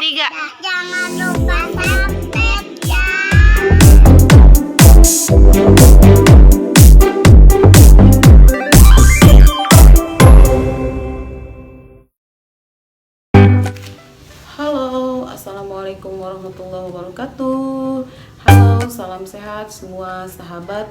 3. Jangan lupa subscribe ya. Halo, assalamualaikum warahmatullahi wabarakatuh. Halo, salam sehat semua sahabat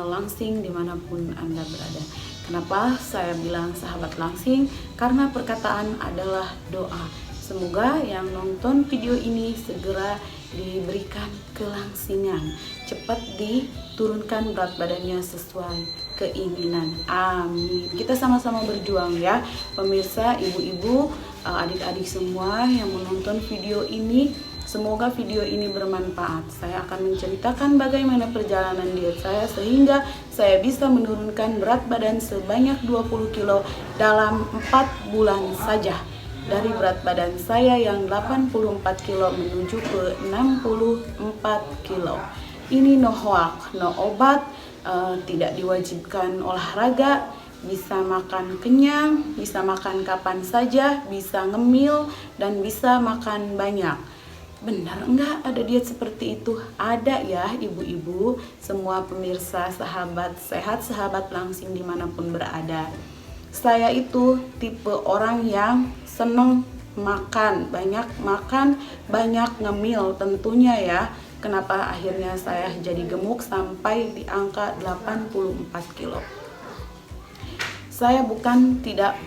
langsing dimanapun Anda berada. Kenapa saya bilang sahabat langsing? Karena perkataan adalah doa. Semoga yang nonton video ini segera diberikan kelangsingan, cepat diturunkan berat badannya sesuai keinginan. Amin. Kita sama-sama berjuang ya, pemirsa, ibu-ibu, adik-adik semua yang menonton video ini. Semoga video ini bermanfaat. Saya akan menceritakan bagaimana perjalanan diet saya sehingga saya bisa menurunkan berat badan sebanyak 20 kilo dalam 4 bulan saja. Dari berat badan saya yang 84 kilo menuju ke 64 kilo. Ini no hoax, no obat, tidak diwajibkan olahraga, bisa makan kenyang, bisa makan kapan saja, bisa ngemil, dan bisa makan banyak. Benar enggak ada diet seperti itu? Ada ya ibu-ibu, semua pemirsa, sahabat sehat, sahabat langsing dimanapun berada. Saya itu tipe orang yang seneng makan, banyak ngemil tentunya ya. Kenapa akhirnya saya jadi gemuk sampai di angka 84 kilo. Saya bukan tidak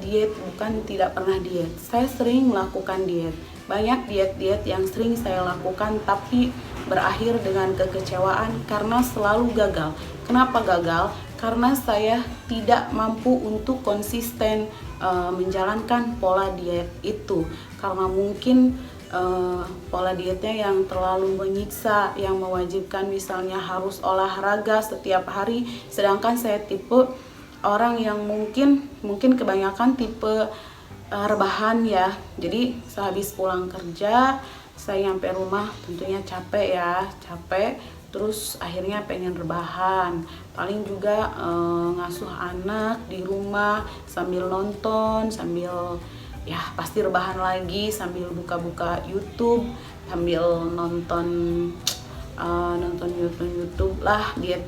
diet, bukan tidak pernah diet. Saya sering melakukan diet. Banyak diet-diet yang sering saya lakukan tapi berakhir dengan kekecewaan karena selalu gagal. Kenapa gagal? Karena saya tidak mampu untuk konsisten menjalankan pola diet itu. Karena mungkin pola dietnya yang terlalu menyiksa, yang mewajibkan misalnya harus olahraga setiap hari, sedangkan saya tipe orang yang mungkin kebanyakan tipe rebahan ya. Jadi sehabis pulang kerja saya nyampe rumah tentunya capek, terus akhirnya pengen rebahan, paling juga ngasuh anak di rumah sambil nonton, sambil ya pasti rebahan lagi, sambil buka-buka YouTube, sambil nonton YouTube lah, diet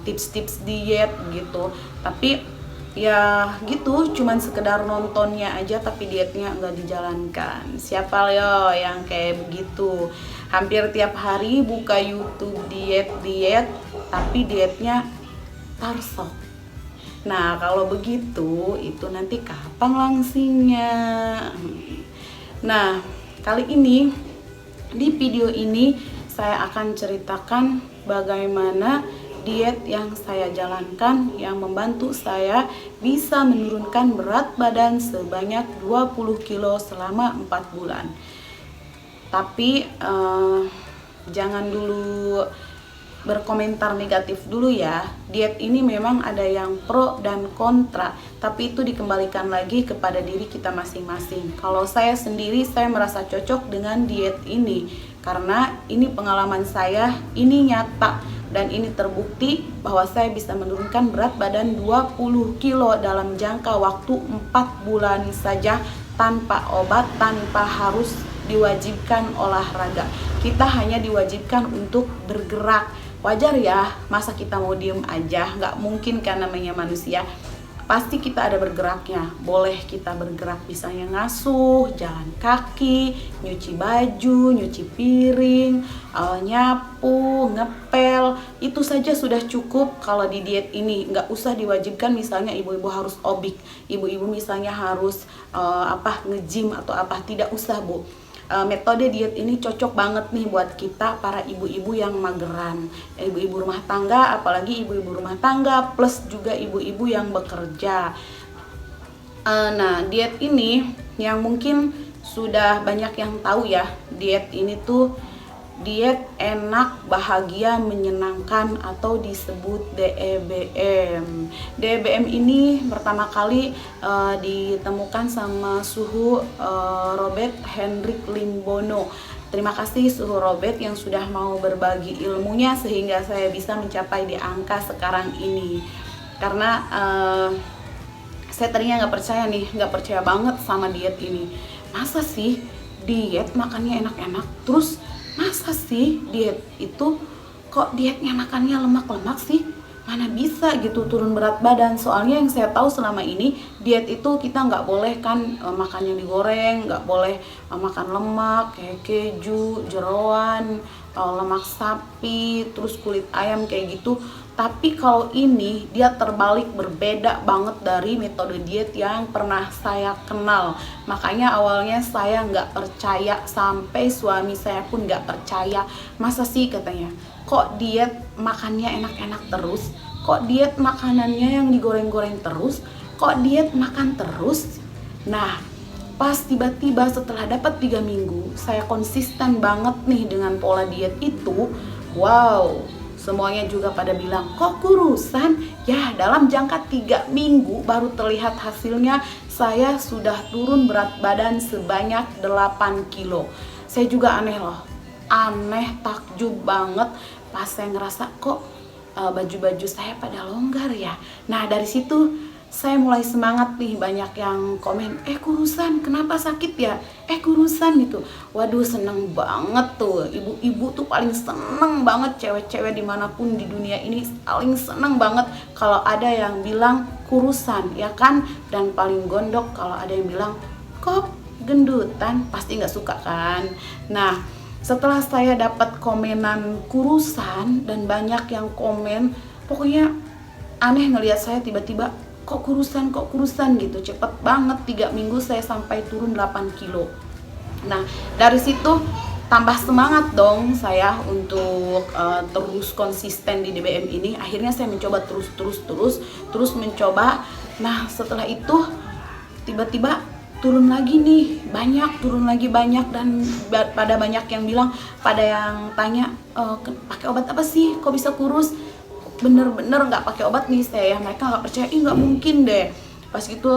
tips-tips diet gitu. Tapi ya gitu, cuman sekedar nontonnya aja tapi dietnya nggak dijalankan. Siapa yo yang kayak begitu? Hampir tiap hari buka YouTube diet tapi dietnya tarsok. Nah kalau begitu itu nanti kapan langsingnya? Nah kali ini di video ini saya akan ceritakan bagaimana diet yang saya jalankan yang membantu saya bisa menurunkan berat badan sebanyak 20 kilo selama 4 bulan. Tapi jangan dulu berkomentar negatif dulu ya. Diet ini memang ada yang pro dan kontra, tapi itu dikembalikan lagi kepada diri kita masing-masing. Kalau saya sendiri, saya merasa cocok dengan diet ini karena ini pengalaman saya, ini nyata dan ini terbukti bahwa saya bisa menurunkan berat badan 20 kilo dalam jangka waktu 4 bulan saja tanpa obat, tanpa harus diwajibkan olahraga. Kita hanya diwajibkan untuk bergerak. Wajar ya, masa kita mau diem aja? Nggak mungkin kan, namanya manusia. Pasti kita ada bergeraknya. Boleh kita bergerak, misalnya ngasuh, jalan kaki, nyuci baju, nyuci piring, nyapu, ngepel. Itu saja sudah cukup kalau di diet ini. Nggak usah diwajibkan misalnya ibu-ibu harus obik, ibu-ibu misalnya harus nge-gym atau apa. Tidak usah bu. Metode diet ini cocok banget nih buat kita para ibu-ibu yang mageran, ibu-ibu rumah tangga, apalagi ibu-ibu rumah tangga plus juga ibu-ibu yang bekerja. Nah diet ini yang mungkin sudah banyak yang tahu ya, diet ini tuh diet enak, bahagia, menyenangkan atau disebut DEBM. DEBM ini pertama kali ditemukan sama Suhu Robert Hendrik Limbono. Terima kasih Suhu Robert yang sudah mau berbagi ilmunya sehingga saya bisa mencapai di angka sekarang ini. Karena Saya tadinya nggak percaya nih, nggak percaya banget sama diet ini. Masa sih diet makannya enak-enak, terus masa sih diet itu kok dietnya makannya lemak-lemak sih? Mana bisa gitu turun berat badan. Soalnya yang saya tahu selama ini diet itu kita nggak boleh kan makan yang digoreng, nggak boleh makan lemak kayak keju, jeroan, lemak sapi, terus kulit ayam kayak gitu. Tapi kalau ini dia terbalik, berbeda banget dari metode diet yang pernah saya kenal. Makanya awalnya saya nggak percaya, sampai suami saya pun nggak percaya. Masa sih katanya, kok diet makannya enak-enak terus? Kok diet makanannya yang digoreng-goreng terus? Kok diet makan terus? Nah, pas tiba-tiba setelah dapat 3 minggu, saya konsisten banget nih dengan pola diet itu. Wow, semuanya juga pada bilang, kok kurusan? Ya, dalam jangka 3 minggu baru terlihat hasilnya. Saya sudah turun berat badan sebanyak 8 kilo. Saya juga aneh loh, aneh, takjub banget pas saya ngerasa kok baju-baju saya pada longgar ya. Nah, dari situ saya mulai semangat nih, banyak yang komen, kurusan, kenapa sakit ya? Kurusan gitu. Waduh, seneng banget tuh. Ibu-ibu tuh paling seneng banget, cewek-cewek dimanapun di dunia ini paling seneng banget kalau ada yang bilang kurusan, ya kan? Dan paling gondok kalau ada yang bilang, kok gendutan, pasti nggak suka kan? Nah, setelah saya dapat komenan kurusan dan banyak yang komen, pokoknya aneh ngelihat saya tiba-tiba kok kurusan gitu, cepet banget 3 minggu saya sampai turun 8 kilo. Nah, dari situ tambah semangat dong saya untuk terus konsisten di DBM ini. Akhirnya saya mencoba terus mencoba. Nah, setelah itu tiba-tiba turun lagi nih, turun lagi banyak. Dan pada banyak yang bilang, pada yang tanya, pakai obat apa sih kok bisa kurus? Bener-bener nggak pakai obat nih saya, mereka nggak percaya, nggak mungkin deh. Pas gitu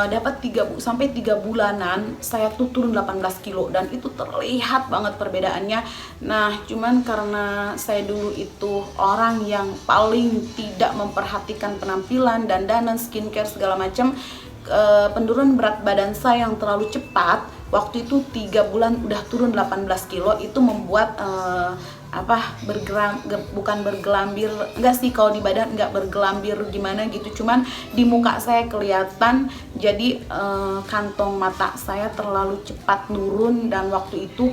dapat 3 bulanan saya tuh turun 18 kilo dan itu terlihat banget perbedaannya. Nah, cuman karena saya dulu itu orang yang paling tidak memperhatikan penampilan, dandanan, skincare segala macam, penurunan berat badan saya yang terlalu cepat, waktu itu 3 bulan udah turun 18 kilo, itu membuat bukan bergelambir, enggak sih, kalau di badan enggak bergelambir gimana gitu, cuman di muka saya kelihatan. Jadi kantong mata saya terlalu cepat nurun, dan waktu itu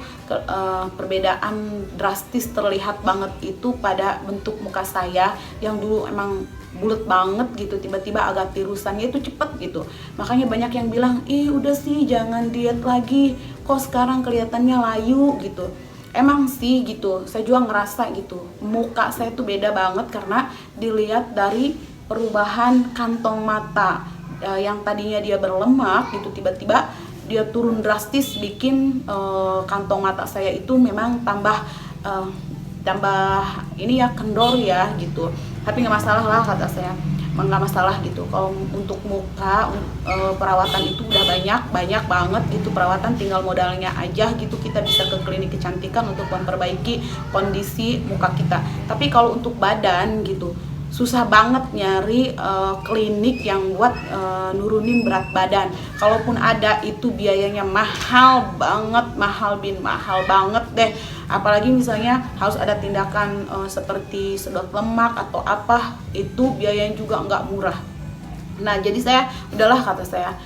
perbedaan drastis terlihat banget itu pada bentuk muka saya yang dulu emang bulat banget gitu, tiba-tiba agak tirusannya itu cepet gitu. Makanya banyak yang bilang, udah sih jangan diet lagi, kok sekarang kelihatannya layu gitu. Emang sih gitu, saya juga ngerasa gitu, muka saya tuh beda banget karena dilihat dari perubahan kantong mata. Yang tadinya dia berlemak gitu, tiba-tiba dia turun drastis, bikin kantong mata saya itu memang tambah ini ya, kendor ya gitu. Tapi nggak masalah lah kata saya, nggak masalah gitu. Kalau untuk muka perawatan itu udah banyak banget gitu perawatan, tinggal modalnya aja gitu, kita bisa ke klinik kecantikan untuk memperbaiki kondisi muka kita. Tapi kalau untuk badan gitu susah banget nyari klinik yang buat nurunin berat badan. Kalaupun ada itu biayanya mahal banget deh. Apalagi misalnya harus ada tindakan seperti sedot lemak atau apa, itu biayanya juga nggak murah. Nah, jadi saya udahlah, kata saya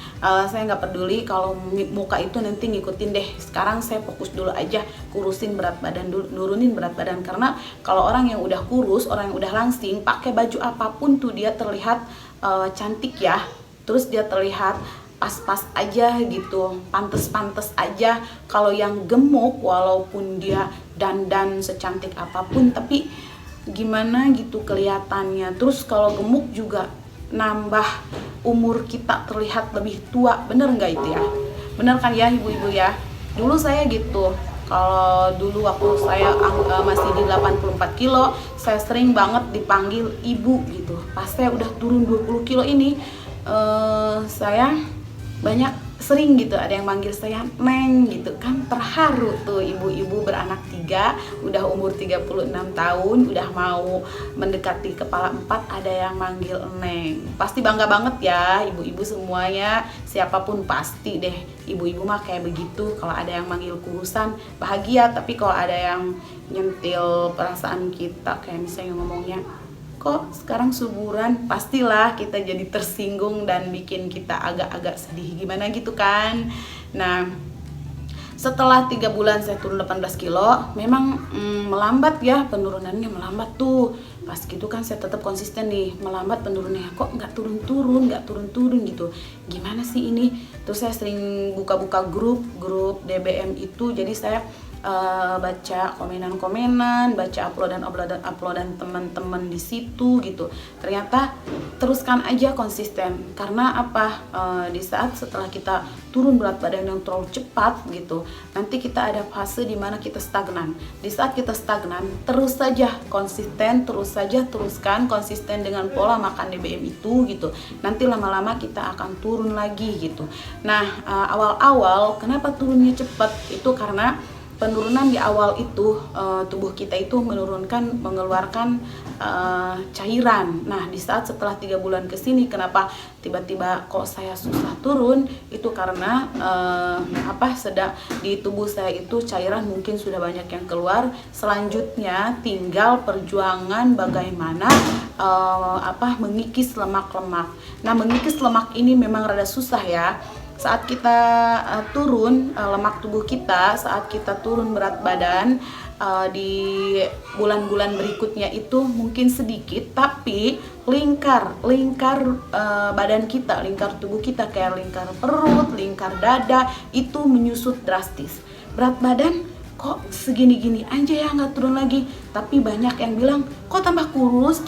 nggak peduli kalau muka itu nanti ngikutin deh. Sekarang saya fokus dulu aja kurusin berat badan dulu, nurunin berat badan. Karena kalau orang yang udah kurus, orang yang udah langsing, pakai baju apapun tuh dia terlihat cantik ya. Terus dia terlihat pas-pas aja gitu, pantes-pantes aja. Kalau yang gemuk, walaupun dia dandan secantik apapun, tapi gimana gitu kelihatannya. Terus kalau gemuk juga nambah umur kita terlihat lebih tua, bener nggak itu ya? Bener kan ya ibu-ibu ya? Dulu saya gitu, kalau dulu waktu saya masih di 84 kilo, saya sering banget dipanggil ibu gitu. Pas saya udah turun 20 kilo ini, saya banyak sering gitu ada yang manggil saya Neng gitu kan, terharu tuh ibu-ibu beranak 3, udah umur 36 tahun, udah mau mendekati kepala 4, ada yang manggil Neng. Pasti bangga banget ya ibu-ibu semuanya, siapapun pasti deh ibu-ibu mah kayak begitu. Kalau ada yang manggil kurusan bahagia, tapi kalau ada yang nyentil perasaan kita kayak misalnya ngomongnya kok sekarang suburan, pastilah kita jadi tersinggung dan bikin kita agak-agak sedih gimana gitu kan. Nah, setelah 3 bulan saya turun 18 kilo, memang melambat ya, penurunannya melambat tuh. Pas gitu kan saya tetap konsisten nih, melambat penurunannya, kok nggak turun-turun gitu. Gimana sih ini? Terus saya sering buka-buka grup DBM itu, jadi saya baca komenan-komenan, baca uploadan teman-teman di situ gitu. Ternyata teruskan aja konsisten, karena apa? Di saat setelah kita turun berat badan yang terlalu cepat gitu, nanti kita ada fase dimana kita stagnan. Di saat kita stagnan, terus saja konsisten, teruskan konsisten dengan pola makan DBM itu gitu. Nanti lama-lama kita akan turun lagi gitu. Nah, awal-awal kenapa turunnya cepat? Itu karena penurunan di awal itu tubuh kita itu mengeluarkan cairan. Nah, di saat setelah 3 bulan ke sini kenapa tiba-tiba kok saya susah turun? Itu karena sedang di tubuh saya itu cairan mungkin sudah banyak yang keluar. Selanjutnya tinggal perjuangan bagaimana mengikis lemak-lemak. Nah, mengikis lemak ini memang rada susah ya. Saat kita turun lemak tubuh kita, saat kita turun berat badan di bulan-bulan berikutnya itu mungkin sedikit, tapi lingkar badan kita, lingkar tubuh kita kayak lingkar perut, lingkar dada itu menyusut drastis. Berat badan kok segini-gini aja ya, nggak turun lagi. Tapi banyak yang bilang kok tambah kurus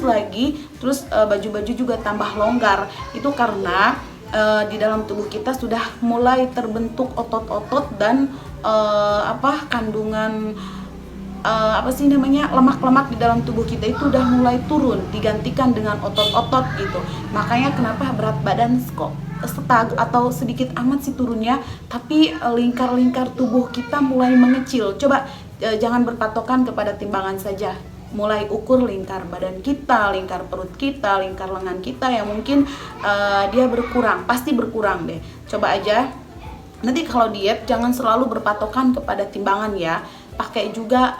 lagi, terus baju-baju juga tambah longgar. Itu karena di dalam tubuh kita sudah mulai terbentuk otot-otot dan kandungan lemak-lemak di dalam tubuh kita itu udah mulai turun, digantikan dengan otot-otot gitu. Makanya kenapa berat badan kok stag atau sedikit amat sih turunnya, tapi lingkar-lingkar tubuh kita mulai mengecil. Coba jangan berpatokan kepada timbangan saja, mulai ukur lingkar badan kita, lingkar perut kita, lingkar lengan kita yang mungkin dia berkurang, pasti berkurang deh. Coba aja nanti kalau diet jangan selalu berpatokan kepada timbangan ya, pakai juga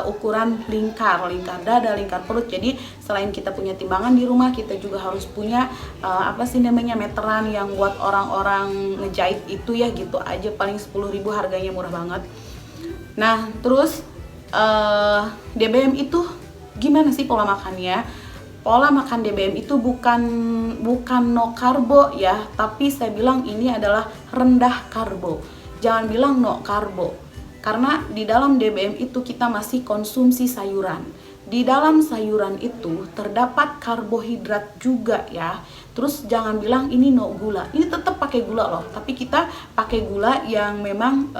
ukuran lingkar dada, lingkar perut. Jadi selain kita punya timbangan di rumah, kita juga harus punya meteran yang buat orang-orang ngejahit itu ya, gitu aja, paling 10.000 harganya, murah banget. Nah, terus DBM itu gimana sih pola makannya? Pola makan DBM itu bukan no karbo ya, tapi saya bilang ini adalah rendah karbo. Jangan bilang no karbo, karena di dalam DBM itu kita masih konsumsi sayuran. Di dalam sayuran itu terdapat karbohidrat juga ya. Terus jangan bilang ini no gula, ini tetap pakai gula loh, tapi kita pakai gula yang memang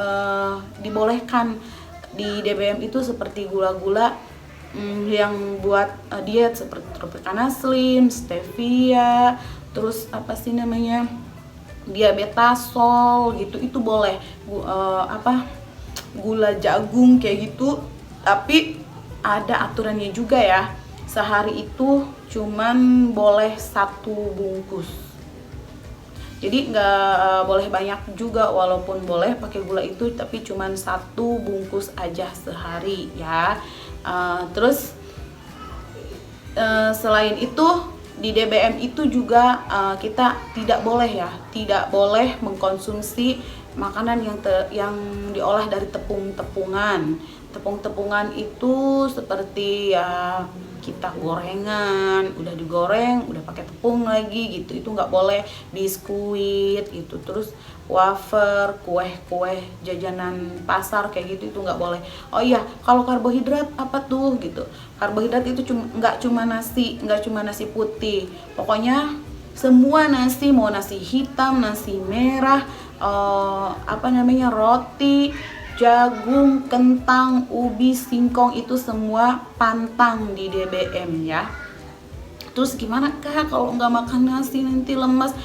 dibolehkan di DBM itu, seperti gula-gula yang buat diet seperti Tropicana Slim, Stevia, terus diabetasol gitu, itu boleh. Gula jagung kayak gitu, tapi ada aturannya juga ya. Sehari itu cuman boleh 1 bungkus. Jadi nggak boleh banyak juga, walaupun boleh pakai gula itu, tapi cuman 1 bungkus aja sehari ya. Terus selain itu di DBM itu juga kita tidak boleh mengkonsumsi makanan yang diolah dari tepung-tepungan. Tepung-tepungan itu seperti ya kita gorengan, udah digoreng, udah pakai tepung lagi gitu, itu nggak boleh. Biskuit gitu, terus wafer, kue jajanan pasar kayak gitu, itu nggak boleh. Oh iya, kalau karbohidrat apa tuh gitu? Karbohidrat itu nggak cuma nasi putih, pokoknya semua nasi, mau nasi hitam, nasi merah, roti, jagung, kentang, ubi, singkong, itu semua pantang di DBM ya. Terus gimana kak kalau nggak makan nasi nanti lemas?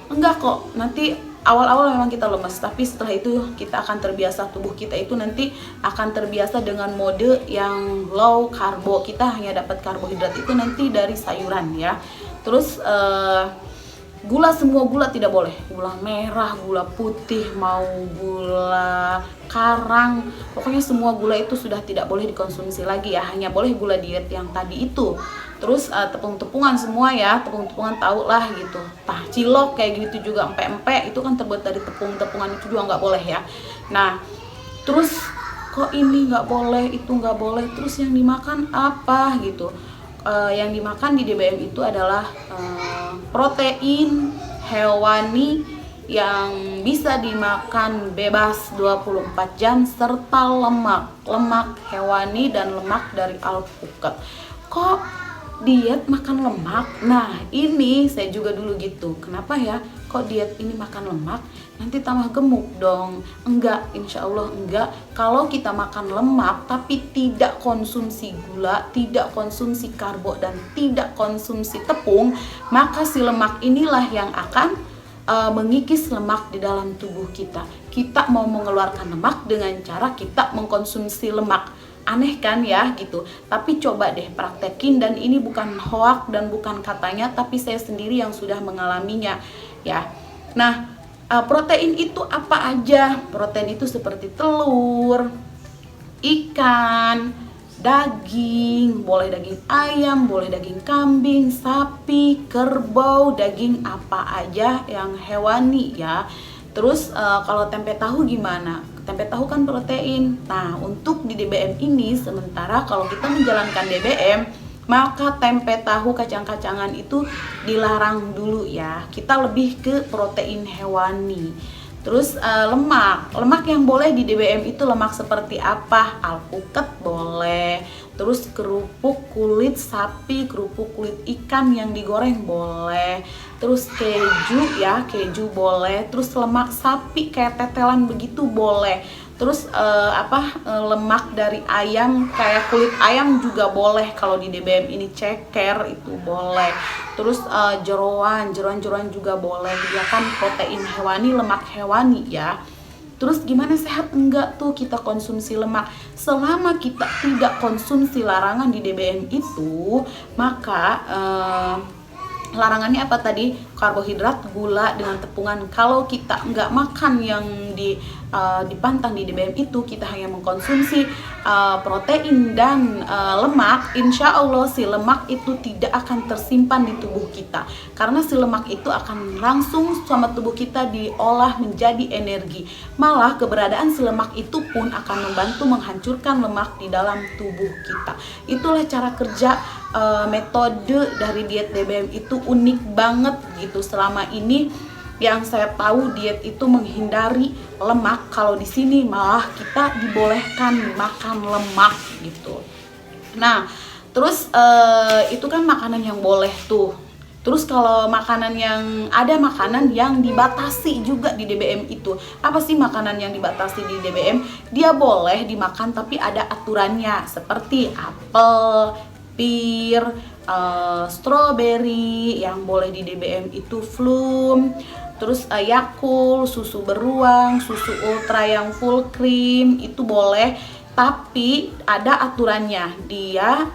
Enggak kok, nanti awal-awal memang kita lemes, tapi setelah itu kita akan terbiasa, tubuh kita itu nanti akan terbiasa dengan mode yang low karbo. Kita hanya dapat karbohidrat itu nanti dari sayuran ya. Terus gula, semua gula tidak boleh, gula merah, gula putih, mau gula karang, pokoknya semua gula itu sudah tidak boleh dikonsumsi lagi ya, hanya boleh gula diet yang tadi itu. Terus tepung-tepungan semua ya, tepung-tepungan tau lah gitu, cilok kayak gitu juga, empek-empek itu kan terbuat dari tepung-tepungan, itu juga nggak boleh ya. Nah terus kok ini nggak boleh, itu nggak boleh, terus yang dimakan apa gitu. Yang dimakan di DBM itu adalah protein hewani yang bisa dimakan bebas 24 jam serta lemak hewani dan lemak dari alpukat. Kok diet makan lemak? Nah ini saya juga dulu gitu, kenapa ya kok diet ini makan lemak, nanti tambah gemuk dong? Enggak, insya Allah enggak. Kalau kita makan lemak tapi tidak konsumsi gula, tidak konsumsi karbo, dan tidak konsumsi tepung, maka si lemak inilah yang akan mengikis lemak di dalam tubuh kita. Kita mau mengeluarkan lemak dengan cara kita mengkonsumsi lemak. Aneh kan ya gitu, tapi coba deh praktekin, dan ini bukan hoak dan bukan katanya, tapi saya sendiri yang sudah mengalaminya ya. Nah protein itu apa aja? Protein itu seperti telur, ikan, daging, boleh daging ayam, boleh daging kambing, sapi, kerbau, daging apa aja yang hewani ya. Terus kalau tempe tahu gimana? Tempe tahu kan protein. Nah untuk di DBM ini, sementara kalau kita menjalankan DBM, maka tempe tahu kacang-kacangan itu dilarang dulu ya. Kita lebih ke protein hewani. Terus lemak yang boleh di DBM itu lemak seperti apa? Alpukat boleh, terus kerupuk kulit sapi, kerupuk kulit ikan yang digoreng boleh, terus keju ya, keju boleh, terus lemak sapi kayak tetelan begitu boleh, terus lemak dari ayam kayak kulit ayam juga boleh. Kalau di DBM ini ceker itu boleh, terus jeroan juga boleh ya kan, protein hewani, lemak hewani ya. Terus gimana sehat enggak tuh kita konsumsi lemak? Selama kita tidak konsumsi larangan di DBM itu, maka larangannya apa tadi? Karbohidrat, gula dengan tepungan. Kalau kita nggak makan yang dipantang di DBM itu, kita hanya mengkonsumsi protein dan lemak, insya Allah si lemak itu tidak akan tersimpan di tubuh kita, karena si lemak itu akan langsung sama tubuh kita diolah menjadi energi. Malah keberadaan si lemak itu pun akan membantu menghancurkan lemak di dalam tubuh kita. Itulah cara kerja metode dari diet DBM itu unik banget gitu. Selama ini yang saya tahu diet itu menghindari lemak, kalau di sini malah kita dibolehkan makan lemak gitu. Nah, terus itu kan makanan yang boleh tuh. Terus kalau makanan ada makanan yang dibatasi juga di DBM itu. Apa sih makanan yang dibatasi di DBM? Dia boleh dimakan tapi ada aturannya, seperti apel, pir, strawberry. Yang boleh di DBM itu Flum, terus Yakult, susu beruang, susu ultra yang full cream itu boleh, tapi ada aturannya. Dia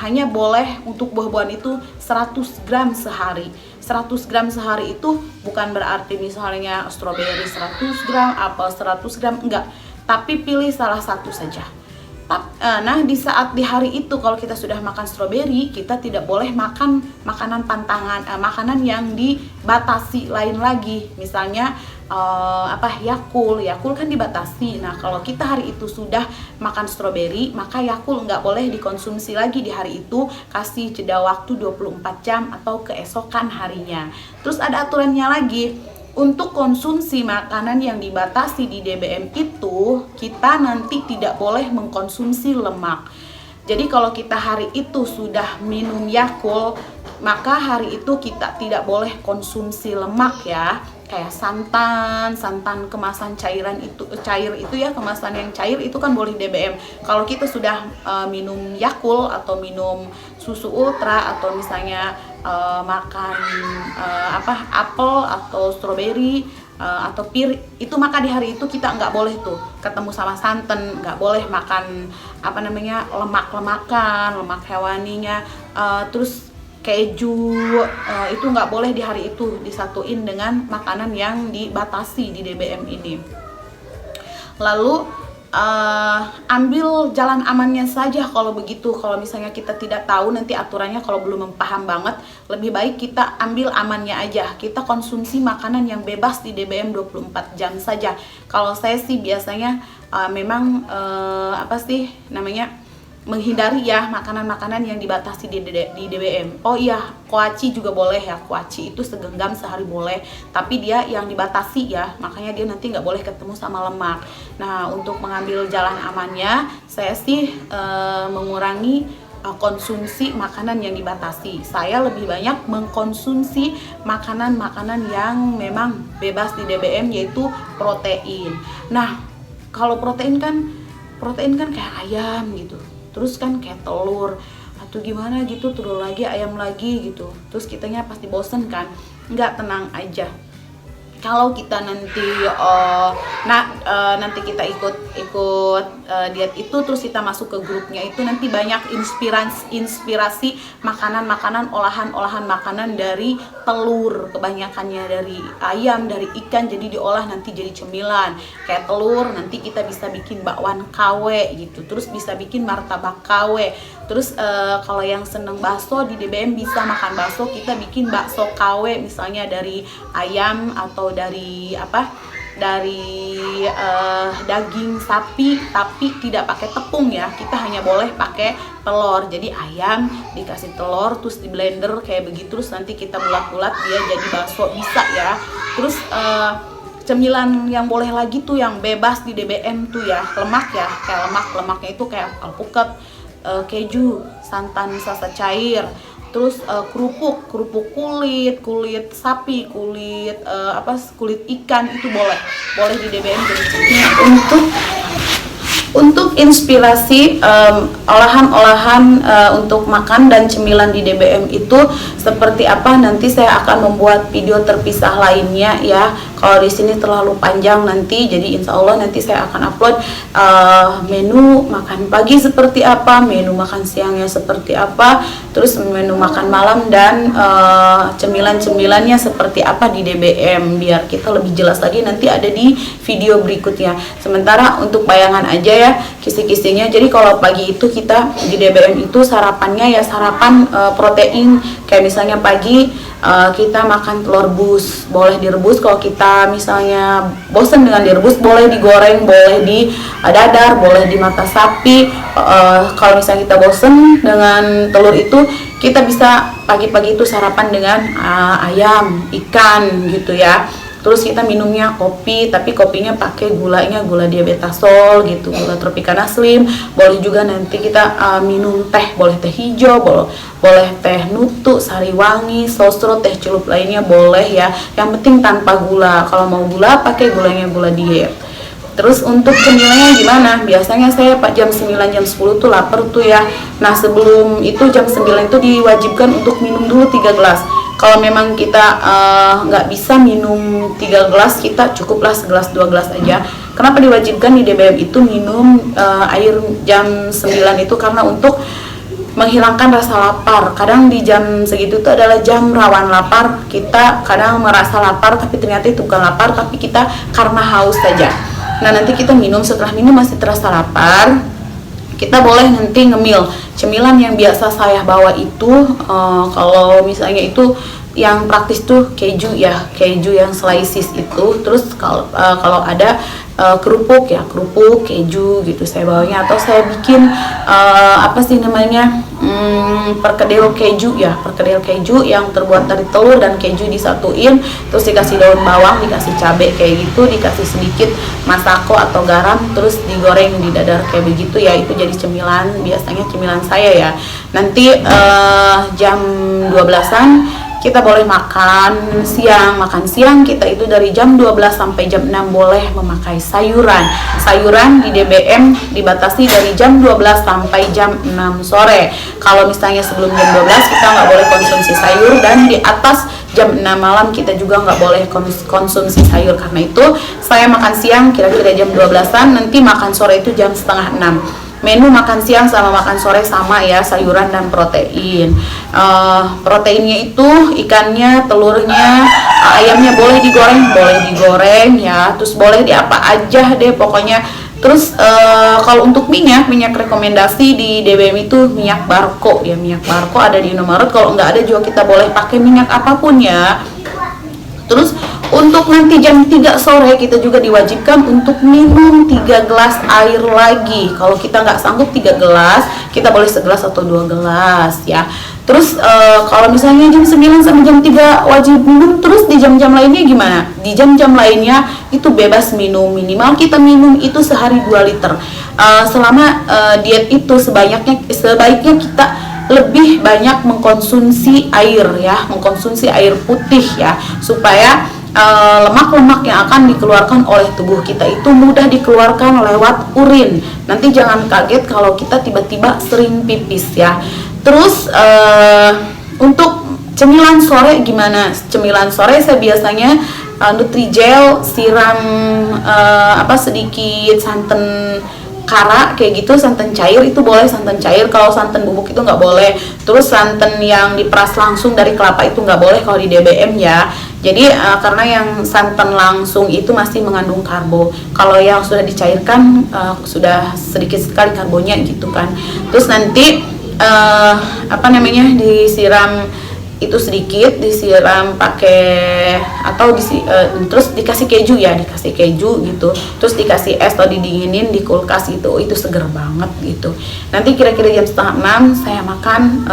hanya boleh untuk buah-buahan itu 100 gram sehari. 100 gram sehari itu bukan berarti misalnya strawberry 100 gram, apel 100 gram, enggak, tapi pilih salah satu saja. Nah di saat di hari itu kalau kita sudah makan strawberry, kita tidak boleh makan makanan pantangan, makanan yang dibatasi lain lagi. Misalnya Yakult kan dibatasi. Nah kalau kita hari itu sudah makan strawberry, maka Yakult nggak boleh dikonsumsi lagi di hari itu, kasih jeda waktu 24 jam atau keesokan harinya. Terus ada aturannya lagi. Untuk konsumsi makanan yang dibatasi di DBM itu, kita nanti tidak boleh mengkonsumsi lemak. Jadi kalau kita hari itu sudah minum Yakult, maka hari itu kita tidak boleh konsumsi lemak ya. Kayak santan kemasan cair itu ya, kemasan yang cair itu kan boleh DBM. Kalau kita sudah minum Yakult atau minum susu ultra, atau misalnya makan apel atau strawberry atau pir itu, maka di hari itu kita nggak boleh tuh ketemu sama santan, nggak boleh makan lemak-lemakan, lemak hewaninya, terus keju, itu nggak boleh di hari itu disatuin dengan makanan yang dibatasi di DBM ini. Lalu ambil jalan amannya saja kalau begitu. Kalau misalnya kita tidak tahu nanti aturannya, kalau belum paham banget, lebih baik kita ambil amannya aja. Kita konsumsi makanan yang bebas di DBM 24 jam saja. Kalau saya sih biasanya memang menghindari ya makanan-makanan yang dibatasi di DBM. Oh iya, kuaci juga boleh ya. Kuaci itu segenggam sehari boleh, tapi dia yang dibatasi ya, makanya dia nanti nggak boleh ketemu sama lemak. Nah, untuk mengambil jalan amannya, saya sih mengurangi konsumsi makanan yang dibatasi. Saya lebih banyak mengkonsumsi makanan-makanan yang memang bebas di DBM, yaitu protein. Nah, kalau protein kan kayak ayam gitu, terus kan kayak telur atau gimana gitu, telur lagi, ayam lagi gitu, terus kitanya pasti bosen kan. Nggak, tenang aja. Kalau kita nanti nanti kita ikut diet itu, terus kita masuk ke grupnya itu, nanti banyak inspirasi makanan-makanan, olahan makanan dari telur, kebanyakannya dari ayam, dari ikan, jadi diolah nanti jadi cemilan. Kayak telur nanti kita bisa bikin bakwan KW gitu, terus bisa bikin martabak KW. Terus kalau yang seneng bakso di DBM bisa makan bakso, kita bikin bakso KW misalnya dari ayam atau dari daging sapi, tapi tidak pakai tepung ya, kita hanya boleh pakai telur. Jadi ayam dikasih telur terus di blender kayak begitu, terus nanti kita bulat-bulat dia jadi bakso, bisa ya. Terus cemilan yang boleh lagi tuh yang bebas di DBM tuh ya, lemak ya, kayak lemaknya itu kayak alpukat, keju, santan sasa cair, terus kerupuk kulit sapi, kulit ikan, itu boleh di DBM. Untuk inspirasi olahan-olahan untuk makan dan cemilan di DBM itu seperti apa, nanti saya akan membuat video terpisah lainnya ya. Kalau di sini terlalu panjang nanti, jadi insya Allah nanti saya akan upload menu makan pagi seperti apa, menu makan siangnya seperti apa, terus menu makan malam, dan cemilan-cemilannya seperti apa di DBM, biar kita lebih jelas lagi nanti ada di video berikutnya. Sementara untuk bayangan aja ya, kisi-kisinya. Jadi kalau pagi itu kita di DBM itu sarapannya ya sarapan protein, kayak misalnya pagi kita makan telur rebus, boleh direbus. Kalau kita misalnya bosan dengan direbus, boleh digoreng, boleh di dadar, boleh di mata sapi. Kalau misalnya kita bosan dengan telur itu, kita bisa pagi-pagi itu sarapan dengan ayam, ikan gitu ya. Terus kita minumnya kopi, tapi kopinya pakai gulanya gula diabetasol gitu, gula Tropicana Slim. Boleh juga nanti kita minum teh, boleh teh hijau, boleh teh nutu, sariwangi, sosro, teh celup lainnya boleh ya. Yang penting tanpa gula. Kalau mau gula, pakai gulanya gula diet. Terus untuk cemilannya gimana? Biasanya saya jam 9, jam 10 tuh lapar tuh ya. Nah, sebelum itu jam 9 itu diwajibkan untuk minum dulu 3 gelas. Kalau memang kita nggak bisa minum 3 gelas, kita cukuplah segelas 2 gelas aja. Kenapa diwajibkan di DBM itu minum air jam 9 itu? Karena untuk menghilangkan rasa lapar. Kadang di jam segitu itu adalah jam rawan lapar. Kita kadang merasa lapar, tapi ternyata itu bukan lapar, tapi kita karena haus saja. Nah, nanti kita minum, setelah minum masih terasa lapar, kita boleh nanti ngemil. Cemilan yang biasa saya bawa itu kalau misalnya itu yang praktis tuh keju ya, keju yang slices itu. Terus kalau ada kerupuk ya, kerupuk keju gitu saya bawanya, atau saya bikin perkedel keju ya, perkedel keju yang terbuat dari telur dan keju disatuin, terus dikasih daun bawang, dikasih cabai kayak gitu, dikasih sedikit masako atau garam, terus digoreng di dadar kayak begitu ya. Itu jadi cemilan, biasanya cemilan saya ya. Nanti jam 12-an kita boleh makan siang. Makan siang kita itu dari jam 12 sampai jam 6 boleh memakai sayuran. Sayuran di DBM dibatasi dari jam 12 sampai jam 6 sore. Kalau misalnya sebelum jam 12 kita nggak boleh konsumsi sayur, dan di atas jam 6 malam kita juga nggak boleh konsumsi sayur. Karena itu saya makan siang kira-kira jam 12-an, nanti makan sore itu jam setengah 6. Menu makan siang sama makan sore sama ya, sayuran dan protein. Proteinnya itu ikannya, telurnya, ayamnya boleh digoreng ya, terus boleh di apa aja deh pokoknya. Terus kalau untuk minyak rekomendasi di DBM itu minyak Barco ya, minyak Barco ada di Indomaret. Kalau nggak ada juga kita boleh pakai minyak apapun ya. Terus untuk nanti jam 3 sore kita juga diwajibkan untuk minum 3 gelas air lagi. Kalau kita nggak sanggup 3 gelas, kita boleh segelas atau 2 gelas ya. Terus kalau misalnya jam 9 sampai jam 3 wajib minum, terus di jam-jam lainnya gimana? Di jam-jam lainnya itu bebas minum, minimal kita minum itu sehari 2 liter. Selama diet itu sebaiknya kita lebih banyak mengkonsumsi air ya, mengkonsumsi air putih ya, supaya lemak-lemak yang akan dikeluarkan oleh tubuh kita itu mudah dikeluarkan lewat urin. Nanti jangan kaget kalau kita tiba-tiba sering pipis ya. Terus untuk cemilan sore gimana? Cemilan sore saya biasanya Nutrijel siram sedikit santan kara kayak gitu, santan cair itu boleh, santan cair. Kalau santan bubuk itu nggak boleh. Terus santan yang diperas langsung dari kelapa itu nggak boleh kalau di DBM ya. Jadi karena yang santan langsung itu masih mengandung karbo. Kalau yang sudah dicairkan sudah sedikit sekali karbonya gitu kan. Terus nanti disiram itu sedikit, disiram pakai atau terus dikasih keju ya, dikasih keju gitu, terus dikasih es atau didinginin di kulkas itu seger banget gitu. Nanti kira-kira jam setengah 6 saya makan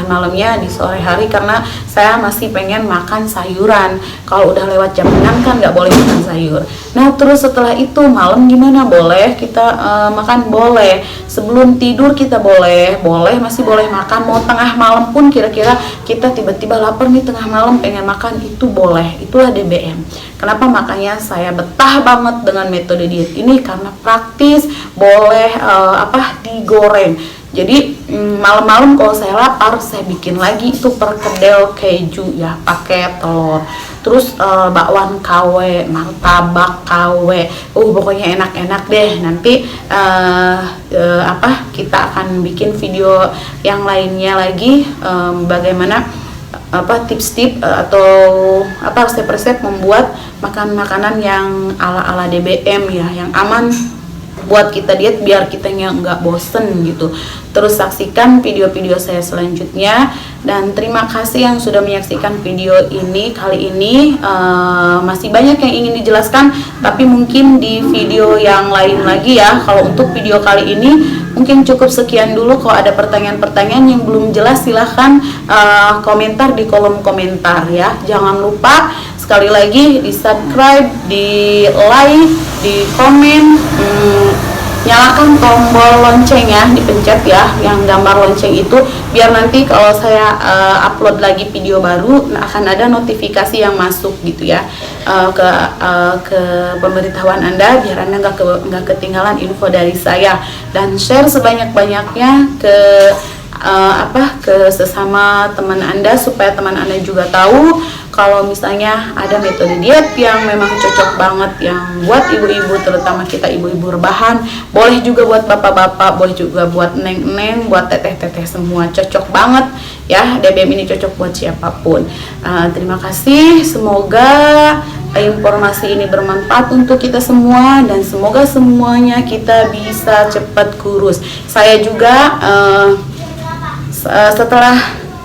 malamnya di sore hari karena saya masih pengen makan sayuran. Kalau udah lewat jam 6 kan nggak boleh makan sayur. Nah terus setelah itu malam gimana? Boleh kita makan, boleh sebelum tidur kita boleh masih boleh makan. Mau tengah malam pun kira-kira kita tiba-tiba lapar nih tengah malam pengen makan itu boleh. Itulah DBM. Kenapa makanya saya betah banget dengan metode diet ini, karena praktis, boleh digoreng. Jadi malam-malam kalau saya lapar saya bikin lagi itu perkedel keju ya, pakai telur. Terus bakwan KW, martabak KW, pokoknya enak-enak deh. Nanti kita akan bikin video yang lainnya lagi, bagaimana tips-tips atau resep-resep membuat makanan yang ala-ala DBM ya, yang aman buat kita diet biar kitanya nggak bosen gitu. Terus saksikan video-video saya selanjutnya, dan terima kasih yang sudah menyaksikan video ini. Kali ini masih banyak yang ingin dijelaskan, tapi mungkin di video yang lain lagi ya. Kalau untuk video kali ini mungkin cukup sekian dulu. Kalau ada pertanyaan-pertanyaan yang belum jelas silahkan komentar di kolom komentar ya. Jangan lupa sekali lagi di subscribe, di like, di komen, nyalakan tombol lonceng ya, dipencet ya yang gambar lonceng itu, biar nanti kalau saya upload lagi video baru akan ada notifikasi yang masuk gitu ya, ke pemberitahuan Anda, biar Anda nggak ketinggalan info dari saya. Dan share sebanyak-banyaknya ke sesama teman Anda, supaya teman Anda juga tahu kalau misalnya ada metode diet yang memang cocok banget, yang buat ibu-ibu, terutama kita ibu-ibu rebahan, boleh juga buat bapak-bapak, boleh juga buat neng-neng, buat teteh-teteh, semua cocok banget ya. DBM ini cocok buat siapapun. Terima kasih, semoga informasi ini bermanfaat untuk kita semua, dan semoga semuanya kita bisa cepat kurus. Saya juga setelah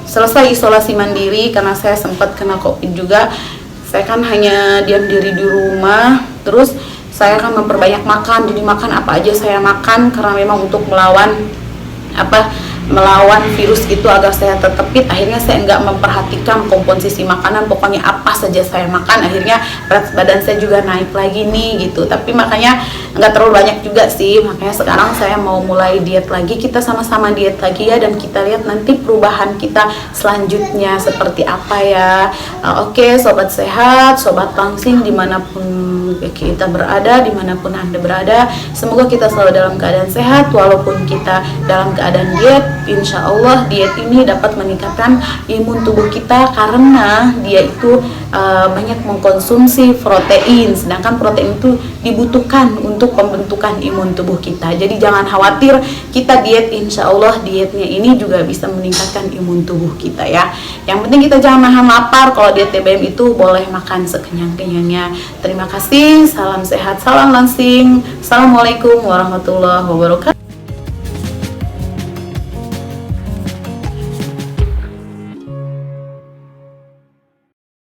selesai isolasi mandiri, karena saya sempat kena COVID juga, saya kan hanya diam diri di rumah. Terus saya akan memperbanyak makan, jadi makan apa aja saya makan, karena memang untuk melawan virus itu agar saya tetap fit. Akhirnya saya nggak memperhatikan komposisi makanan, pokoknya apa saja saya makan. Akhirnya berat badan saya juga naik lagi nih gitu, tapi makanya nggak terlalu banyak juga sih. Makanya sekarang saya mau mulai diet lagi, kita sama-sama diet lagi ya, dan kita lihat nanti perubahan kita selanjutnya seperti apa ya. Oke, sobat sehat, sobat langsing, dimanapun kita berada, dimanapun Anda berada, semoga kita selalu dalam keadaan sehat walaupun kita dalam keadaan diet. insya Allah diet ini dapat meningkatkan imun tubuh kita karena dia itu banyak mengkonsumsi protein, sedangkan protein itu dibutuhkan untuk pembentukan imun tubuh kita. Jadi jangan khawatir, kita diet, insya Allah dietnya ini juga bisa meningkatkan imun tubuh kita ya. Yang penting kita jangan nahan lapar. Kalau diet TBM itu boleh makan sekenyang-kenyangnya. Terima kasih, salam sehat, salam langsing. Assalamualaikum warahmatullahi wabarakatuh.